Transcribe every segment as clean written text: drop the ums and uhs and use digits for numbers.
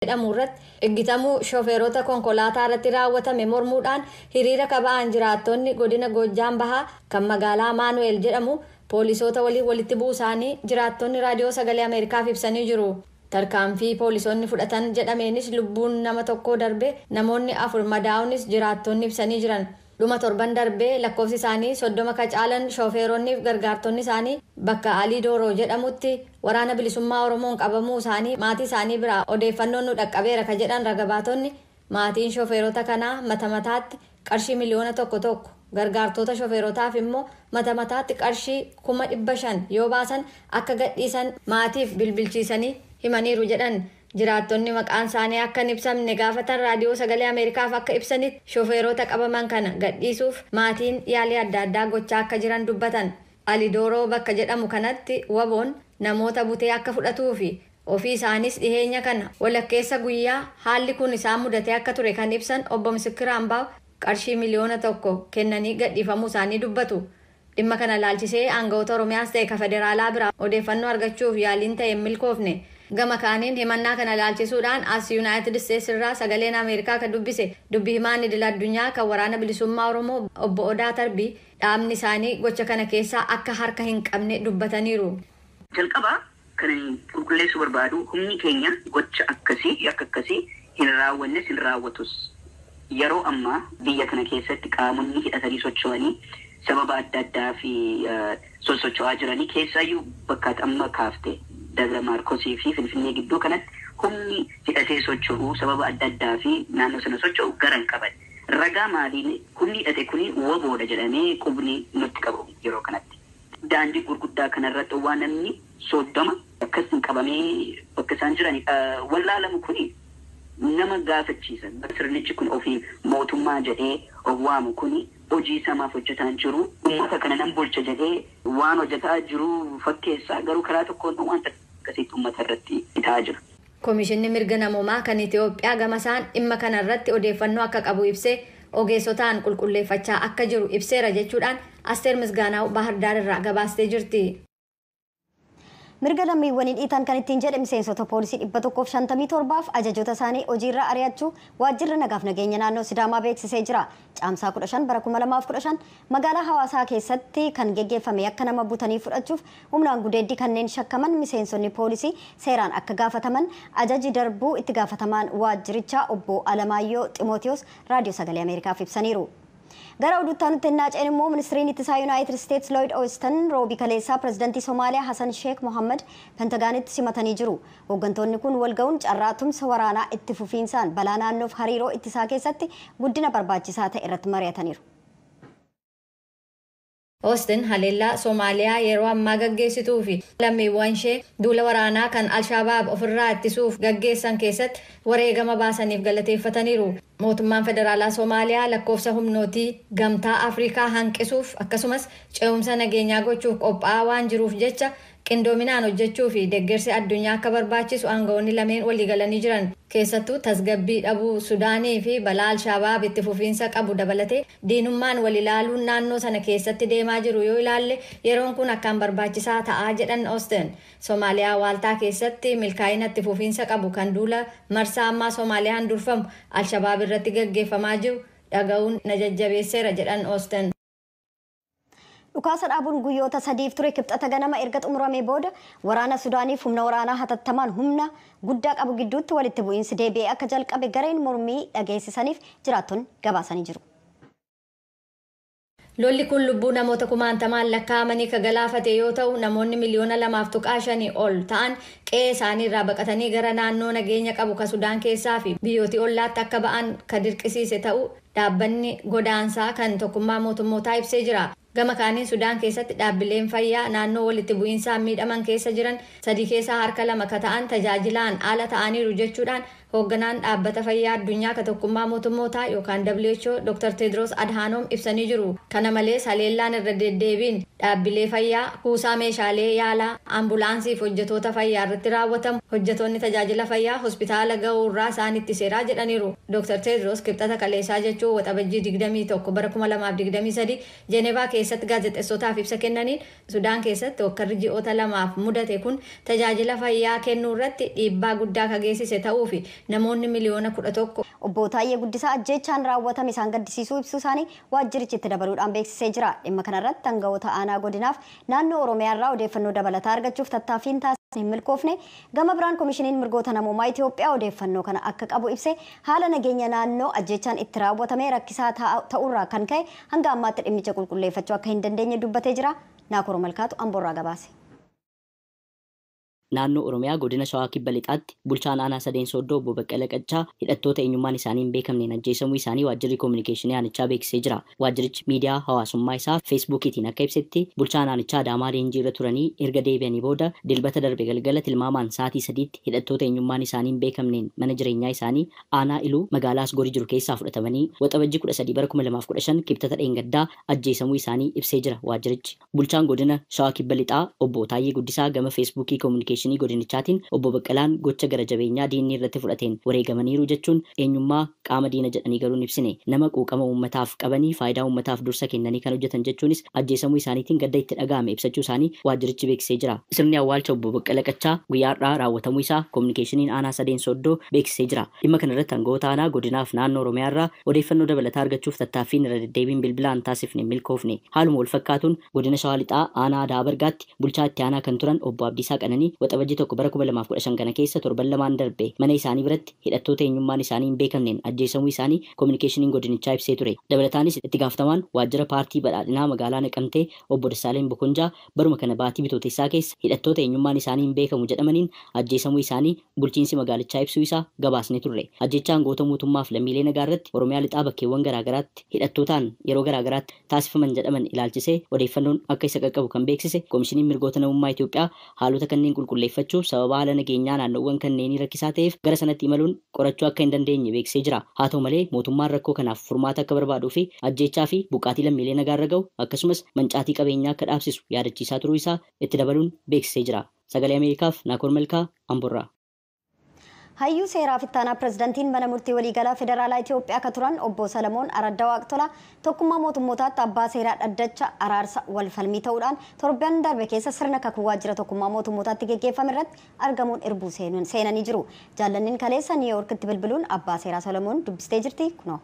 jedhamurratti eeggatamuu shooferoota konkolaataa irratti raawwatame mormuudhaan hiriira kaba'an jiraattonni godina Goojjaan Bahaa kan magaalaa Maanu'eel jedhamu poolisoota walitti buusaanii jiraattonni raadiyoo sagalee Ameerikaaf ibsanii jiru. Tarkaanfii poolisoonni fudhatan jedhameenis lubbuun nama tokko darbe namoonni 4 madaa'unis jiraattonni ibsanii jiran. Dhuma torban darbee lakkoofsi isaanii 30 ka caalan shooferoonni fi gargaartonni isaanii bakka Alii Dooroo jedhamutti waraana bilisummaa Oromoon qabamuu isaanii maatii isaanii biraa odeeffannoon nu dhaqqabeera ka jedhan ragabaatonni maatiin shooferoota kanaa mataatti qarshii miliyoona tokko gargaartota shooferootaaf immoo mataatti qarshii 500,000 yoo baasan akka gadhiisan maatiif bilbilchiisanii himaniiru jedhan. Jiraattonni maqaan isaanii akka hin ibsamne gaafatan raadiyoo sagalee Ameerikaaf akka ibsanitti shooferoota qabaman kana gadhiisuuf maatiin yaalii adda addaa gochaa akka jiran dubbatan. Alii Dooroo bakka jedhamu kanatti waboon namoota butee akka fudhatuu fi ofii isaanis dhiheenya kana walakkeessa guyyaa haalli kun isaan mudatee akka ture kan ibsan obbo Misikir Ambaaw qarshii miliyoona 1 kennanii gadhiifamuu isaanii dubbatu. Dhimma kana laalchisee aangawoota Oromiyaas ta'e ka federaalaa biraa odeeffannoo argachuuf yaaliin ta'e milkoofne. Gama kaaniin himannaa kana laalchisuudhaan as United States irraa sagaleen Ameerikaa kan dubbise dubbii himaan idil addunyaa kan waraana bilisummaa Oromoo obbo Odaa Tarbii dhaabni isaanii gocha kana keessaa akka harka hin qabne dubbataniiru. Jalqabaa kan qulqulleessuu barbaadu humni keenya gocha akkasii hin raawwannes hin raawwatus. Yeroo ammaa biyya kana keessatti qaamonni hidhatanii socho'anii sababa adda addaa fi sosocho'aa jiranii keessaayyuu bakka amma kaafte Dabra Maarkosii fi Finfinnee gidduu kanatti humni hidhatee socho'uu sababa adda addaa fi naannoo sana socho'u garan qaban. Ragaa maaliin humni hidhate kuni waboodha jedhamee qubni nutti qabu yeroo kanatti. Daandii gurguddaa kanarratti waan namni 30 akkasiin qabamee bakka isaan jiran wallaalamu kuni nama gaafachiisan. Sirnichi kun ofii mootummaa jedhee waamu kuni hojii samaaf hojjetaa jiru. Uummata kana nan bulcha jedhee waan hojjetaa jiru fakkeessaa garuu karaa tokkoon waan akkasitti uummata irratti ta'aa jira. Komishinni mirga namoomaa kan Itoophiyaa gamasaan dhimma kana irratti odeeffannoo akka qabu ibsee ogeessotaan qulqulleeffachaa akka jiru ibseera jechuudhaan Asteer Misgaanaaw Bahar Daar irraa gabaastee jirti. Mirga lammiiwwanii dhiitaan kan ittiin jedhe miseensota poolisii 157 ajajoota isaanii hojiirra ari'achuu waajjirri nagaaf nageenya naannoo Sidaamaa beeksisee jira. Caamsaa 15 bara 2015 magaalaa Hawaasaa keessatti kan geggeeffame akka nama butanii fudhachuuf humnaan gudeeddii kanneen shakkaman miseensonni poolisii seeraan akka gaafataman ajaji darbuu itti gaafatamaan waajjirichaa obbo Alamaayyoo Ximootiyoos raadiyoo sagalee Ameerikaaf ibsaniiru. Gara oduutti naanna'een immoo ministeerri ittisaa United States Lloyd Austin roobii kaleessaa pirezidaantii Somaaliyaa Hassan Sheikh Mohammed Pentagaanitti simatanii jiru. Hooggantoonni kun walga'uun carraa tumsa waraanaa itti fufiinsaan balaa naannoof hariiroo ittisaa keessatti guddina barbaachisaa ta'e irratti mari'ataniiru. Austin haleellaa Somaaliyaa yeroo ammaa gaggeessituu fi lammiiwwan ishee duula waraanaa kan Al-Shabaab ofirraa ittisuuf gaggeessan keessatti wareegama baasaniif galateeffataniiru. Mootummaan federaalaa Somaaliyaa lakkoofsa humnootii gamtaa Afrikaa hanqisuuf akkasumas ce'umsa nageenyaa gochuuf qophaa'aa waan jiruuf jecha qindoominaan hojjechuu fi deeggarsi addunyaa akka barbaachisu aangawoonni lameen walii galanii jiran. Keessattuu tasgabbii dhabuu Sudaanii fi balaa Al-Shabaab itti fufiinsa qabu dabalatee diinummaan wal ilaaluun naannoo sana keessatti deemaa jiru yoo ilaalle yeroon kun akkaan barbaachisaa ta'aa jedhan Austin. Somaaliyaa waaltaa keessatti milkaa'ina itti fufiinsa qabu kan duula marsaa ammaa Soomaaliyaan durfamu Al-Shabaab irratti gaggeeffamaa jiru dhaga'uun na jajjabeesseera jedhan Austin. Dhukaasa dhaabuun guyyoota 3 ture kibxata ganama erga xumuramee booda waraana Sudaaniif humna waraanaa hatattamaan humna guddaa qabu gidduutti walitti bu'iinsi deebi'ee akka jalqabe gareen mormii dhageessisaniif jiraattonni gabaasanii jiru. Lolli kun lubbuu namoota 1,000 lakkaa'amanii ka galaafate yoo ta'u namoonni miliyoona 2.5 ol ta'an qe'ee isaanii irraa baqatanii gara naannoo nageenya qabu ka Sudaan keessaa fi biyyooti ollaatti akka ba'an ka dirqisiise ta'u dhaabbanni godaansaa kan tokkummaa mootummootaa ibsee jira. Gama kaaniin Sudaan keessatti dhaabbileen fayyaa naannoo walitti bu'iinsaan miidhaman keessa jiran 3 keessaa harka 2 ka ta'an tajaajilaan ala ta'aniiru jechuudhaan hoogganaan dhaabbata fayyaa addunyaa ka tokkummaa mootummootaa yookaan WHO Dr. Tedros Adhanom ibsanii jiru. Kana malees haleellaan irra deddeebiin dhaabbilee fayyaa kuusaa meeshaalee yaalaa ambulaansiif hojjetoota fayyaa irratti raawwatamu hojjetoonni tajaajila fayyaa hospitaala ga'uurraa isaanitti seeraa jedhaniiru. Dr. Tedros kibxata kaleessaa jechuun waxabajjii 21 bara 2023 Jeenevaa keessatti gaazexeessotaaf ibsa kennaniin Sudaan keessatti hokkarri ji'oota lamaaf mudate kun tajaajila fayyaa kennuu irratti dhiibbaa guddaa kan geessise ta'uu fi namoonni miliyoona 11 Obbo Taayyee Guddisaa ajjeechaan raawwatame isaan gaddisiisuu ibsuu isaanii waajjirichi itti dabaluudhaan beeksisee jira. Dhimma kanarratti aangawoota aanaa godinaaf naannoo Oromiyaa irraa odeeffannoo dabalataa argachuuf tattaaffiin taasisan hin milkoofne. Gama biraan Komishiniin Mirgoota Namoomaa Itoophiyaa odeeffannoo kana akka qabu ibsee haala nageenya naannoo ajjeechaan itti raawwatame rakkisaa ta'uurraa kan ka'e hanga ammaatti dhimmicha qulqulleeffachuu akka hin dandeenye dubbatee jira. Naakoro Malkaatu Amboorraa gabaase. Naannoo Oromiyaa godina Shawaa Kibba Lixaatti bulchaan aanaa Sadeen Sooddoo Obbo Baqqala Qaccaa hidhattoota eenyummaan isaanii hin beekamneen ajjeesamuu isaanii waajjirri koominikeeshinii aanichaa beeksisee jira. Waajjirichi miidiyaa hawaasummaa isaa feesbuukiitiin akka ibsetti bulchaan aanichaa Adaamaa leenjii irra turanii erga deebi'anii booda dilbata darbe galgala tilmaamaan sa'aatii 3tti hidhattoota eenyummaan isaanii hin beekamneen mana jireenyaa isaanii aanaa Iluu magaalaa Asgorii jiru keessaa fudhatamanii waxabajjii 13 bara 2015 kibxata dheengaddaa ajjeesamuu isaanii ibsee jira. Waajjirichi bulchaan godina Shawaa Kibba Lixaa Obbo Taayyee Guddisaa gama feesbuukii koominikeeshinii godinichaatiin Obbo Baqqalaan gocha gara jabeenyaa diinni irratti fudhateen wareegamaniiru jechuun eenyummaa qaama diina jedhanii garuu ibsine nama quuqama uummataaf qabanii faayidaa uummataaf dursa kennanii kan hojjetan jechuunis ajjeesamuu isaaniitiin gadda itti dhaga'ame ibsachuu isaanii waajjirichi beeksisee jira. Sirni awwaalcha Obbo Baqqala Qaccaa guyyaadhaa raawwatamuu isaa koominikeeshiniin aanaa Sadeen Sooddoo beeksisee jira. Dhimma kana irratti aangawoota aanaa godinaaf naannoo Oromiyaa irraa odeeffannoo dabalataa argachuuf tattaaffiin irra deddeebiin bilbilaan taasifne milkoofne. Haaluma wal fakkaatuun godina Shawaa Lixaa aanaa Aadaa Bargaatti bulchaa itti aanaa kan turan Obbo Abdiisaa Qananii waxabajjii 1 bara 2015 kana keessa torban lamaan darbe mana isaanii biratti hidhattoota eenyummaan isaanii hin beekamneen ajjeesamuu isaanii koominikeeshiniin godinichaa ibsee ture. Dabalataanis itti gaafatamaan waajjira paartii badhaadhinaa magaalaa Naqamtee Obbo Dassaaleen Bokonjaa baruma kana baatii bitootessaa keessa hidhattoota eenyummaan isaanii hin beekamu jedhamaniin ajjeesamuu isaanii bulchiinsi magaalichaa ibsuu isaa gabaasne turre. Ajjeechaan goota mootummaaf lammiilee nagaa irratti Oromiyaa Lixaa bakkeewwan garaagaraatti hidhattootaan yeroo garaagaraatti taasifaman jedhaman ilaalchisee odeeffannoon akka isa qaqqabu kan beeksise Komishiniin Mirgoota Namummaa Itoophiyaa haalota kanneen qulqulleeffachuuf sababa haala nageenyaa naannoowwan kanneenii rakkisaa ta'eef gara sanatti imaluun qorachuu akka hin dandeenye beeksisee jira. Haa ta'u malee mootummaan rakkoo kanaaf furmaata akka barbaaduu fi ajjeechaa fi buqqaatii lammiilee nagaa irra ga'u akkasumas mancaatii qabeenyaa akka dhaabsisu yaadachiisaa turuu isaa itti dabaluun beeksisee jira. Sagalee Ameerikaaf Naakoor Malkaa Amboorraa. Hayyuu seeraa fittaanaa pirezidantiin mana murtii waliigalaa federaalaa Itoophiyaa akka turan Obbo Salamoon Araddaa Waaqtolaa tokkummaa mootummootaatti abbaa seeraa dhaddacha araarsa wal falmii ta'uudhaan torban darbe keessa sirna kakuu waajjira tokkummaa mootummootaatti geggeeffame irratti argamuun irbuu seenanii jiru. Jaallanniin kaleessa Niiwuorkitti bilbiluun abbaa seeraa Salamoon dubbistee jirti kunoo.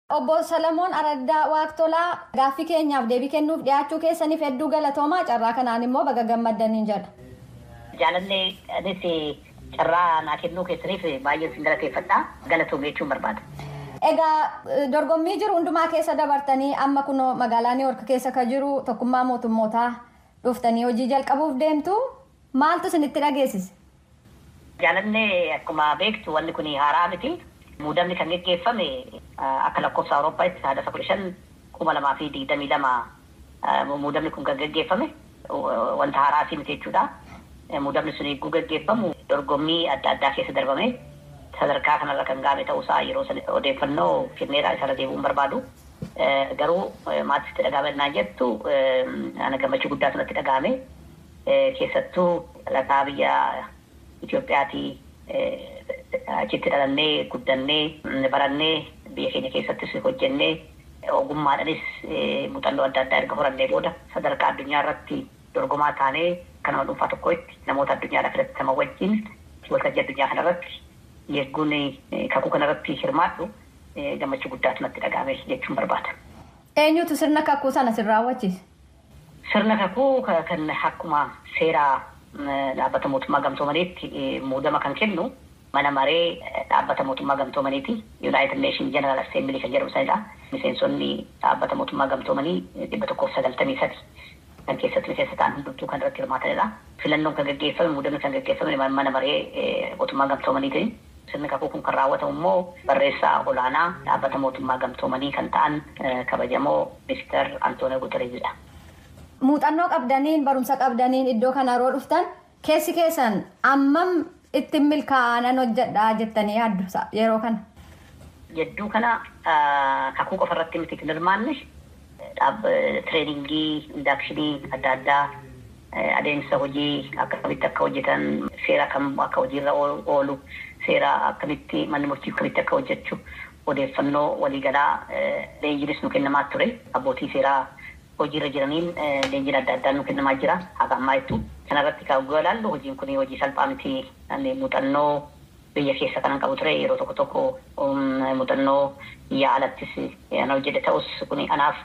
Obbo Salamoon Araddaa Waaqtolaa gaaffii keenyaaf deebii kennuuf dhiyaachuu keessaniif hedduu galatoomaa carraa kanaan immoo baga gammaddaniin jedha. Jaalallee anis carraa naa kennuu keessaniif baay'ee sin galateeffadha. Galatoomee jechuun barbaada. Egaa dorgommii jiru hundumaa keessa dabartanii amma kunoo magaalaa Niiwuork keessa kan jiru tokkummaa mootummootaa dhuftanii hojii jalqabuuf deemtu maaltu isinitti dhageessise? Jaalallee akkuma beektu wanni kun haaraa miti. Muudamni kan geggeeffame akka lakkoofsa Awurooppaatti 15/2022 muudamni kun kan geggeeffame wanta haaraa miti jechuudha. Muudamni sun eeguu geggeeffamu dorgommii adda addaa keessa darbame sadarkaa kanarra kan gaame ta'uusaa yeroo odeeffannoo kenneedhaa isarra deebi'uun barbaadu. Garuu maatiitti dhagaamannaa jettu ana gammachuu guddaa sanatti dhagaame keessattuu lataa biyya Itoophiyaatii achitti dhalannee guddannee barannee biyya keenya keessattis hojjennee ogummaadhaanis muuxannoo adda addaa erga horannee booda sadarkaa addunyaa irratti dorgomaa taanee kanama dhuunfaa tokkotti namoota addunyaadhaaf irratti sama wajjin waltajjii addunyaa kanarratti yeegguun kakuu kanarratti hirmaadhu gammachuu guddaatu natti dhagaame jechuun barbaada. Eenyutu sirna kakuu sana sin raawwachiise? Sirna kakuu kan akkuma seeraa dhaabbata mootummaa gamtoomaniitti muudama kan kennu mana maree dhaabbata mootummaa gamtoomaniiti United Nations General Assembly kan jedhamu sanadha. Miseensonni dhaabbata mootummaa gamtoomanii 193 kan keessatti miseensa ta'an hundumtuu kan irratti hirmaatanidha. Filannoon kan gaggeeffame muudamni kan gaggeeffame mana maree mootummaa gamtoomaniitiin. Sirni kakuu kun kan raawwatamu immoo barreessaa olaanaa dhaabbata mootummaa gamtoomanii kan ta'an kabajamoo Mr. Antonio Guterres'idha. Muuxannoo qabdaniin barumsa qabdaniin iddoo kana yeroo dhuftan keessi keessan ammam ittiin milkaa'anan hojjedhaa jettanii yaaddu yeroo kana? Jedduu kana kakuu qofa irratti miti kan hirmaanne treeningii, indaakshinii adda addaa adeemsa hojii akkamitti akka hojjetan seera kam akka hojiirra oolu seera akkamitti manni murtii akkamitti akka hojjechu odeeffannoo waliigalaa leenjiinis nu kennamaa ture. Abbootii seeraa hojiirra jiraniin leenjiin adda addaa nu kennamaa jira. Haga ammaa jettu kanarratti kaa'uu ilaallu hojiin kun hojii salphaa miti. Muuxannoo biyya keessa kanan qabu ture yeroo tokko tokko muuxannoo biyya alattis ana hojjete ta'us kun anaaf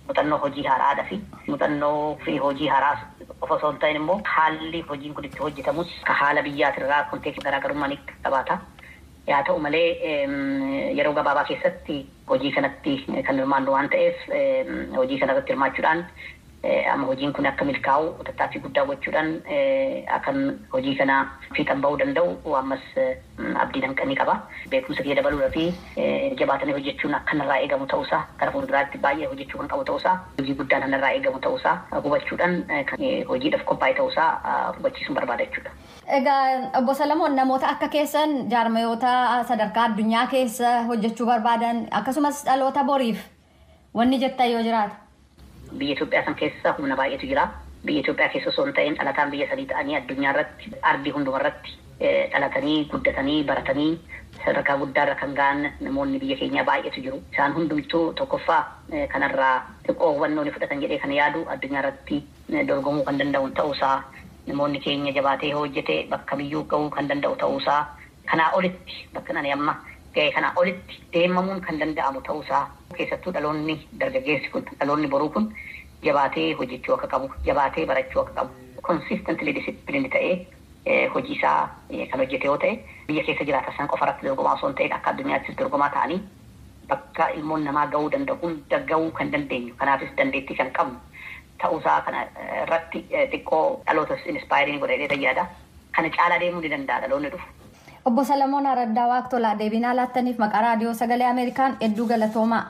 muuxannoo hojii haaraadha fi muuxannoo fi hojii haaraa qofa osoo hin ta'in immoo haalli hojiin kun itti hojjetamus ka haala biyyaatirraa konteekstii garaagarummaa ni qabaata. Yaa ta'u malee yeroo gabaabaa keessatti hojii kanatti kan hirmaannu waan ta'eef hojii kanarratti hirmaachuudhaan amma hojiin kun akka milkaa'u tattaaffii guddaa gochuudhaan akkan hojii kana fiixan bahuu danda'u ammas abdii danqanii qaba. Beekumsa kee dabaluudhaa fi jabaatanii hojjechuun akka narraa eegamu ta'uusaa gara fuulduraatti baay'ee hojjechuu kan qabu ta'uusaa hojii guddaan narraa eegamu ta'uusaa hubachuudhaan hojiidhaaf qophaa'e ta'uusaa hubachiisuun barbaada jechuudha. Egaa obbo Salamoon namoota akka keessan jaarmayoota sadarkaa addunyaa keessa hojjechuu barbaadan akkasumas dhaloota boriif wanni jettan yoo jiraata. Biyya Itoophiyaa san keessa humna baay'eetu jira. Biyya Itoophiyaa keessa osoo hin ta'in dhalataan biyya sadii ta'anii addunyaa irratti ardii hundumarratti dhalatanii guddatanii baratanii sadarkaa guddaarra kan ga'an namoonni biyya keenyaa baay'eetu jiru. Isaan hundumtuu tokkoffaa kanarraa xiqqoo hubannoo ni fudhatan jedhee kan yaadu addunyaa irratti dorgomuu kan danda'u ta'uusaa namoonni keenya jabaatee hojjetee bakka biyyuu ga'uu kan danda'u ta'uusaa kanaa olitti bakka nani amma ga'ee kanaa olitti deemamuun kan danda'amu ta'uusaa keessattuu dhaloonni dargaggeessi kun dhaloonni boruu kun jabaatee hojjechuu akka qabu jabaatee barachuu akka qabu consistently disciplined ta'ee hojii isaa kan hojjete yoo ta'e biyya keessa jiraata san qofa irratti dorgomaa osoo hin ta'in akka addunyaattis dorgomaa ta'anii bakka ilmoon namaa ga'uu danda'u hunda ga'uu kan dandeenyu kanaafis dandeettii kan qabnu ta'uusaa kana irratti xiqqoo dhalootas inspaayirii godhee tajaajila kana caalaa deemuu ni danda'a dhaloonni dhufu. Obbo Salamoon Araddaa Waaqtolaa deebinaa laattaniif maqaa raadiyoo sagalee Ameerikaan hedduu galatoomaa.